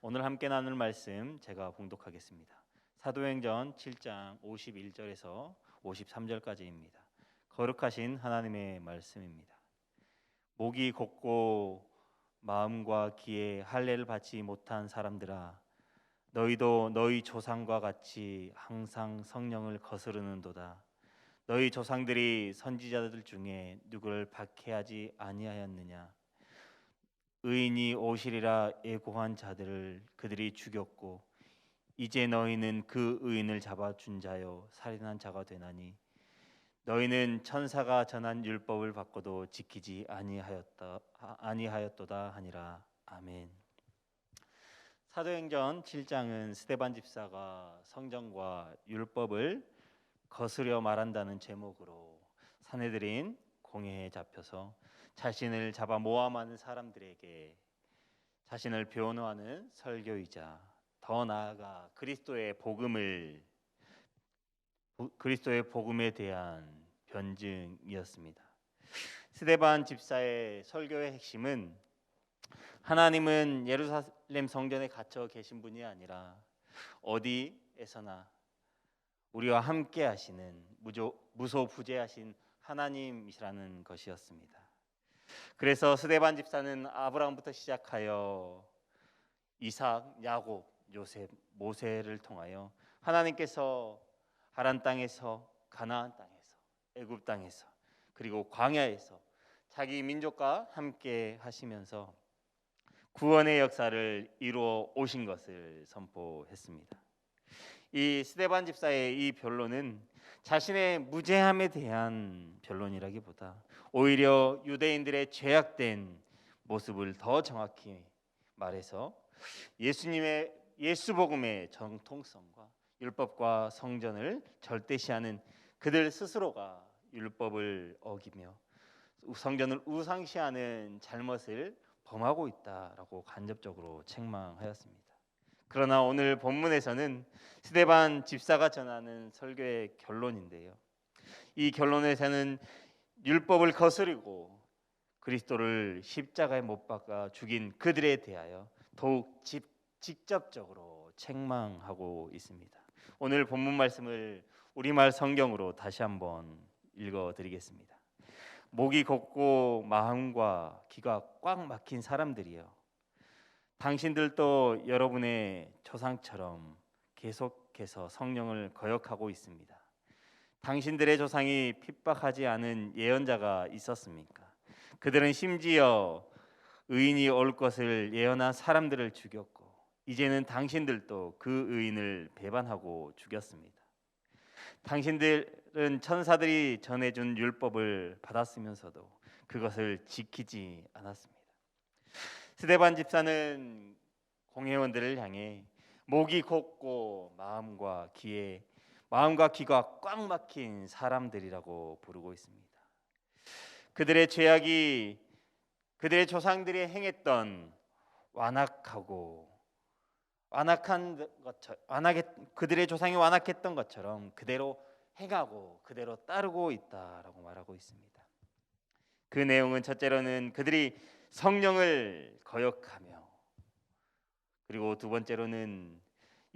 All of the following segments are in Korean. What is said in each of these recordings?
오늘 함께 나눌 말씀 제가 봉독하겠습니다. 사도행전 7장 51절에서 53절까지입니다. 거룩하신 하나님의 말씀입니다. 목이 곧고 마음과 귀에 할례를 받지 못한 사람들아, 너희도 너희 조상과 같이 항상 성령을 거스르는도다. 너희 조상들이 선지자들 중에 누구를 박해하지 아니하였느냐? 의인이 오시리라 예고한 자들을 그들이 죽였고, 이제 너희는 그 의인을 잡아준 자요 살인한 자가 되나니, 너희는 천사가 전한 율법을 받고도 지키지 아니하였도다 하니라. 아멘. 사도행전 7장은 스데반 집사가 성경과 율법을 거스려 말한다는 제목으로 사내들인 공회에 잡혀서 자신을 잡아 모함하는 사람들에게 자신을 변호하는 설교이자, 더 나아가 그리스도의 복음에 대한 변증이었습니다. 스데반 집사의 설교의 핵심은 하나님은 예루살렘 성전에 갇혀 계신 분이 아니라 어디에서나 우리와 함께 하시는 무소부재하신 하나님이시라는 것이었습니다. 그래서 스데반 집사는 아브라함부터 시작하여 이삭, 야곱, 요셉, 모세를 통하여 하나님께서 하란 땅에서, 가나안 땅에서, 애굽 땅에서, 그리고 광야에서 자기 민족과 함께 하시면서 구원의 역사를 이루어 오신 것을 선포했습니다. 이 스데반 집사의 이 변론은 자신의 무죄함에 대한 변론이라기보다 오히려 유대인들의 죄악된 모습을 더 정확히 말해서 예수 복음의 정통성과 율법과 성전을 절대시하는 그들 스스로가 율법을 어기며 성전을 우상시하는 잘못을 범하고 있다라고 간접적으로 책망하였습니다. 그러나 오늘 본문에서는 스데반 집사가 전하는 설교의 결론인데요, 이 결론에서는 율법을 거스르고 그리스도를 십자가에 못 박아 죽인 그들에 대하여 더욱 직접적으로 책망하고 있습니다. 오늘 본문 말씀을 우리말 성경으로 다시 한번 읽어드리겠습니다. 목이 곧고 마음과 귀가 꽉 막힌 사람들이여, 당신들도 여러분의 조상처럼 계속해서 성령을 거역하고 있습니다. 당신들의 조상이 핍박하지 않은 예언자가 있었습니까? 그들은 심지어 의인이 올 것을 예언한 사람들을 죽였고, 이제는 당신들도 그 의인을 배반하고 죽였습니다. 당신들은 천사들이 전해준 율법을 받았으면서도 그것을 지키지 않았습니다. 스데반 집사는 공회원들을 향해 목이 곧고 마음과 귀가 꽉 막힌 사람들이라고 부르고 있습니다. 그들의 죄악이 그들의 조상들이 행했던 그들의 조상이 완악했던 것처럼 그대로 행하고 그대로 따르고 있다라고 말하고 있습니다. 그 내용은 첫째로는 그들이 성령을 거역하며, 그리고 두 번째로는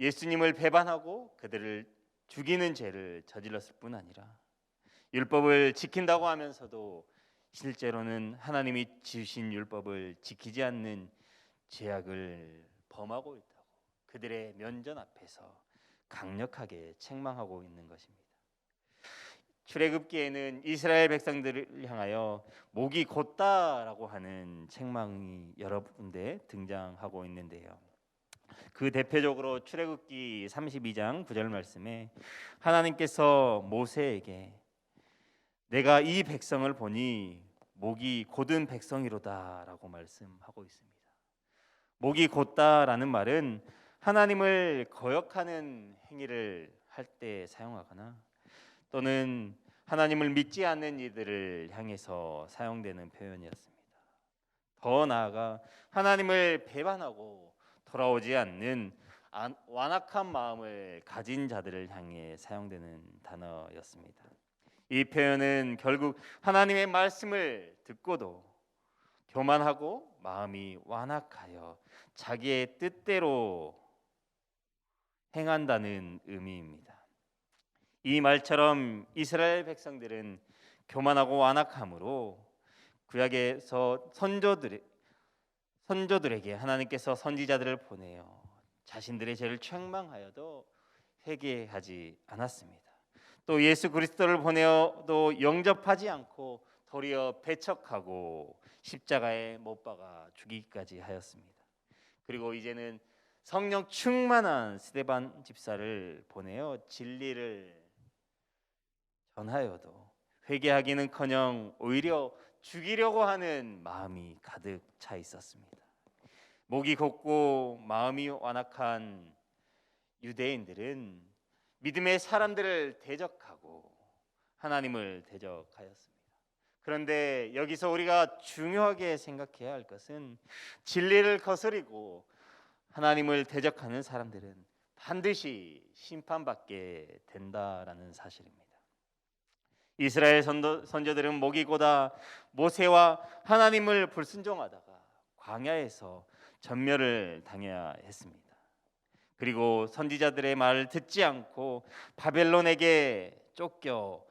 예수님을 배반하고 그들을 죽이는 죄를 저질렀을 뿐 아니라 율법을 지킨다고 하면서도 실제로는 하나님이 지으신 율법을 지키지 않는 죄악을 범하고 있다고 그들의 면전 앞에서 강력하게 책망하고 있는 것입니다. 출애굽기에는 이스라엘 백성들을 향하여 목이 곧다라고 하는 책망이 여러 군데 등장하고 있는데요, 그 대표적으로 출애굽기 32장 9절 말씀에 하나님께서 모세에게 내가 이 백성을 보니 목이 곧은 백성이로다라고 말씀하고 있습니다. 목이 곧다라는 말은 하나님을 거역하는 행위를 할 때 사용하거나 또는 하나님을 믿지 않는 이들을 향해서 사용되는 표현이었습니다. 더 나아가 하나님을 배반하고 돌아오지 않는 완악한 마음을 가진 자들을 향해 사용되는 단어였습니다. 이 표현은 결국 하나님의 말씀을 듣고도 교만하고 마음이 완악하여 자기의 뜻대로 행한다는 의미입니다. 이 말처럼 이스라엘 백성들은 교만하고 완악함으로 구약에서 선조들에게 하나님께서 선지자들을 보내어 자신들의 죄를 책망하여도 회개하지 않았습니다. 또 예수 그리스도를 보내어도 영접하지 않고 도리어 배척하고 십자가에 못 박아 죽이기까지 하였습니다. 그리고 이제는 성령 충만한 스데반 집사를 보내어 진리를 전하여도 회개하기는커녕 오히려 죽이려고 하는 마음이 가득 차 있었습니다. 목이 곧고 마음이 완악한 유대인들은 믿음의 사람들을 대적하고 하나님을 대적하였습니다. 그런데 여기서 우리가 중요하게 생각해야 할 것은 진리를 거스리고 하나님을 대적하는 사람들은 반드시 심판받게 된다라는 사실입니다. 이스라엘 선조들은 목이 고다 모세와 하나님을 불순종하다가 광야에서 전멸을 당해야 했습니다. 그리고 선지자들의 말을 듣지 않고 바벨론에게 쫓겨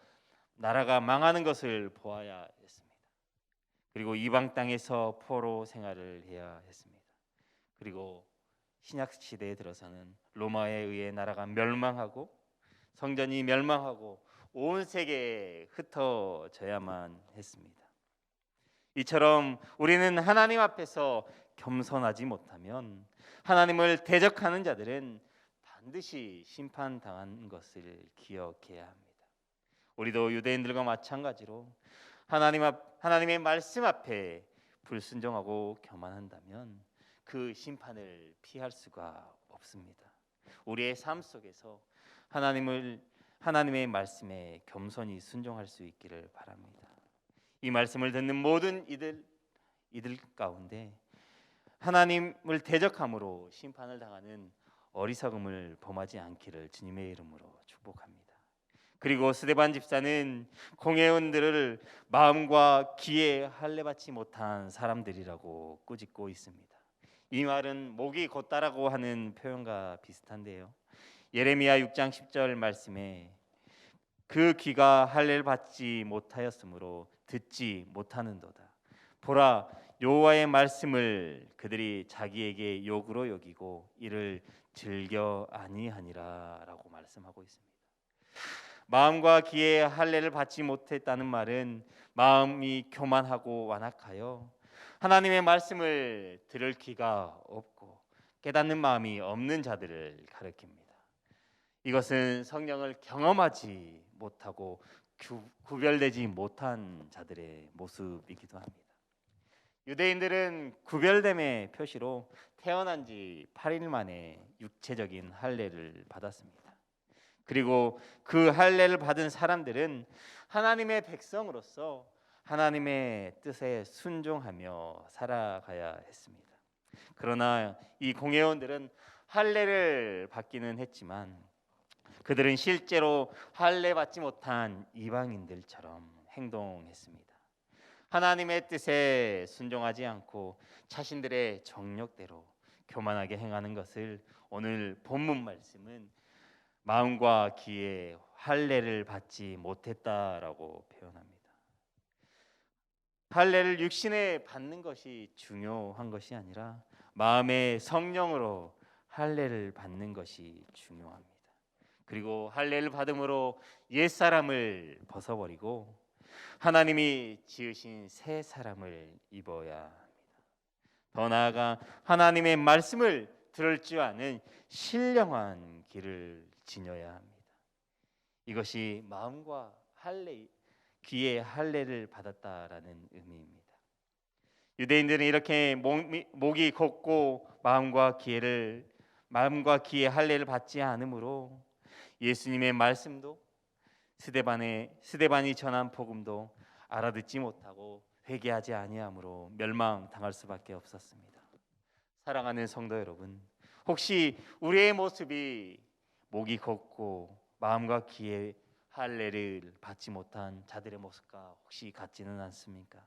나라가 망하는 것을 보아야 했습니다. 그리고 이방 땅에서 포로 생활을 해야 했습니다. 그리고 신약 시대에 들어서는 로마에 의해 나라가 멸망하고 성전이 멸망하고 온 세계에 흩어져야만 했습니다. 이처럼 우리는 하나님 앞에서 겸손하지 못하면 하나님을 대적하는 자들은 반드시 심판당한 것을 기억해야 합니다. 우리도 유대인들과 마찬가지로 하나님의 말씀 앞에 불순종하고 교만한다면 그 심판을 피할 수가 없습니다. 우리의 삶 속에서 하나님의 말씀에 겸손히 순종할 수 있기를 바랍니다. 이 말씀을 듣는 모든 이들 가운데 하나님을 대적함으로 심판을 당하는 어리석음을 범하지 않기를 주님의 이름으로 축복합니다. 그리고 스데반 집사는 공회원들을 마음과 귀에 할례받지 못한 사람들이라고 꾸짖고 있습니다. 이 말은 목이 곧다라고 하는 표현과 비슷한데요. 예레미야 6장 10절 말씀에 그 귀가 할례를 받지 못하였으므로 듣지 못하는도다. 보라, 여호와의 말씀을 그들이 자기에게 욕으로 여기고 이를 즐겨 아니하니라라고 말씀하고 있습니다. 마음과 귀에 할례를 받지 못했다는 말은 마음이 교만하고 완악하여 하나님의 말씀을 들을 귀가 없고 깨닫는 마음이 없는 자들을 가리킵니다. 이것은 성령을 경험하지 못하고 구별되지 못한 자들의 모습이기도 합니다. 유대인들은 구별됨의 표시로 태어난 지 8일 만에 육체적인 할례를 받았습니다. 그리고 그 할례를 받은 사람들은 하나님의 백성으로서 하나님의 뜻에 순종하며 살아가야 했습니다. 그러나 이 공회원들은 할례를 받기는 했지만 그들은 실제로 할례 받지 못한 이방인들처럼 행동했습니다. 하나님의 뜻에 순종하지 않고 자신들의 정욕대로 교만하게 행하는 것을 오늘 본문 말씀은 마음과 귀에 할례를 받지 못했다라고 표현합니다. 할례를 육신에 받는 것이 중요한 것이 아니라 마음의 성령으로 할례를 받는 것이 중요합니다. 그리고 할례를 받음으로 옛사람을 벗어버리고 하나님이 지으신 새 사람을 입어야 합니다. 더 나아가 하나님의 말씀을 들을 줄 아는 신령한 길을 지녀야 합니다. 이것이 마음과 귀에 할례를 받았다라는 의미입니다. 유대인들은 이렇게 목이 곧고 마음과 귀에 할례를 받지 않으므로 예수님의 말씀도 스데반이 전한 복음도 알아듣지 못하고 회개하지 아니함으로 멸망당할 수밖에 없었습니다. 사랑하는 성도 여러분, 혹시 우리의 모습이 목이 곧고 마음과 귀에 할례를 받지 못한 자들의 모습과 혹시 같지는 않습니까?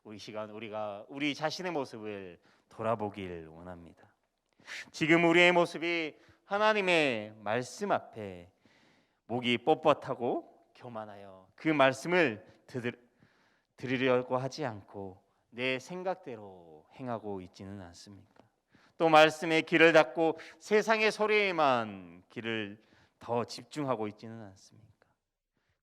우리 시간 우리가 우리 자신의 모습을 돌아보길 원합니다. 지금 우리의 모습이 하나님의 말씀 앞에 목이 뻣뻣하고 교만하여 그 말씀을 들으려고 하지 않고 내 생각대로 행하고 있지는 않습니까? 또 말씀의 길을 닫고 세상의 소리에만 길을 더 집중하고 있지는 않습니까?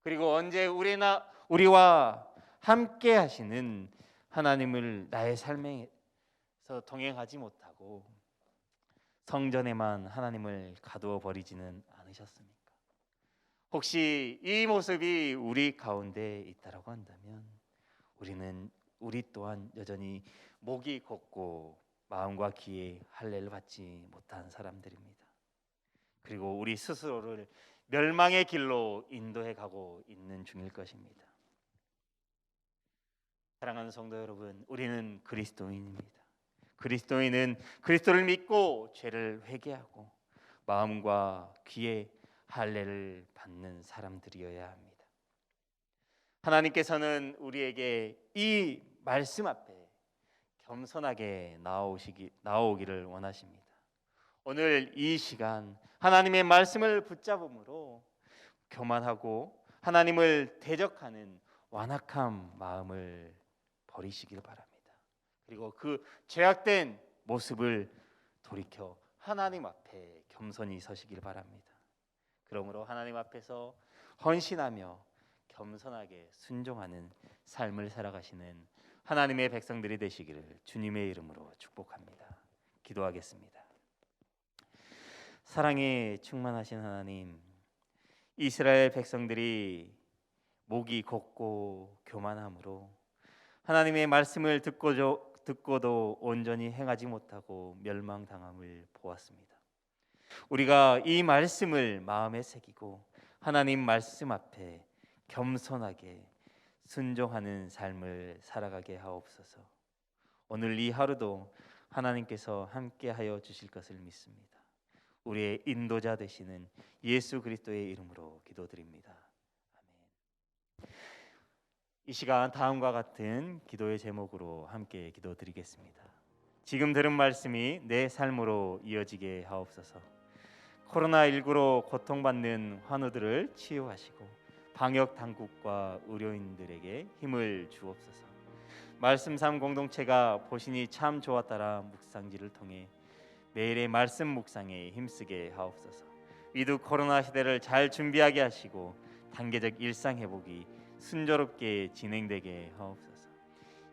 그리고 언제 우리와 함께 하시는 하나님을 나의 삶에서 동행하지 못하고 성전에만 하나님을 가두어 버리지는 않으셨습니까? 혹시 이 모습이 우리 가운데 있다라고 한다면 우리 또한 여전히 목이 곧고 마음과 귀에 할례를 받지 못한 사람들입니다. 그리고 우리 스스로를 멸망의 길로 인도해 가고 있는 중일 것입니다. 사랑하는 성도 여러분, 우리는 그리스도인입니다. 그리스도인은 그리스도를 믿고 죄를 회개하고 마음과 귀에 할례를 받는 사람들이어야 합니다. 하나님께서는 우리에게 이 말씀 앞에 겸손하게 나오기를 원하십니다. 오늘 이 시간 하나님의 말씀을 붙잡음으로 교만하고 하나님을 대적하는 완악한 마음을 버리시길 바랍니다. 그리고 그 죄악된 모습을 돌이켜 하나님 앞에 겸손히 서시길 바랍니다. 그러므로 하나님 앞에서 헌신하며 겸손하게 순종하는 삶을 살아가시는 하나님의 백성들이 되시기를 주님의 이름으로 축복합니다. 기도하겠습니다. 사랑에 충만하신 하나님, 이스라엘 백성들이 목이 곧고 교만함으로 하나님의 말씀을 듣고도 온전히 행하지 못하고 멸망당함을 보았습니다. 우리가 이 말씀을 마음에 새기고 하나님 말씀 앞에 겸손하게 순종하는 삶을 살아가게 하옵소서. 오늘 이 하루도 하나님께서 함께하여 주실 것을 믿습니다. 우리의 인도자 되시는 예수 그리스도의 이름으로 기도드립니다. 아멘. 이 시간 다음과 같은 기도의 제목으로 함께 기도드리겠습니다. 지금 들은 말씀이 내 삶으로 이어지게 하옵소서. 코로나19로 고통받는 환우들을 치유하시고 방역 당국과 의료인들에게 힘을 주옵소서. 말씀 삶 공동체가 보시니 참 좋았다라 묵상지를 통해 매일의 말씀 묵상에 힘쓰게 하옵소서. 위드 코로나 시대를 잘 준비하게 하시고 단계적 일상 회복이 순조롭게 진행되게 하옵소서.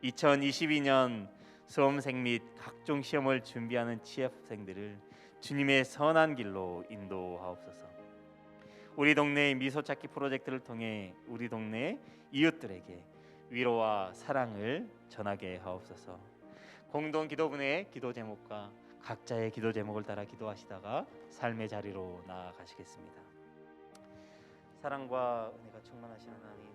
2022년 수험생 및 각종 시험을 준비하는 취업생들을 주님의 선한 길로 인도하옵소서. 우리 동네 미소 찾기 프로젝트를 통해 우리 동네 이웃들에게 위로와 사랑을 전하게 하옵소서. 공동 기도분의 기도 제목과 각자의 기도 제목을 따라 기도하시다가 삶의 자리로 나아가시겠습니다. 사랑과 은혜가 충만하신 하나님,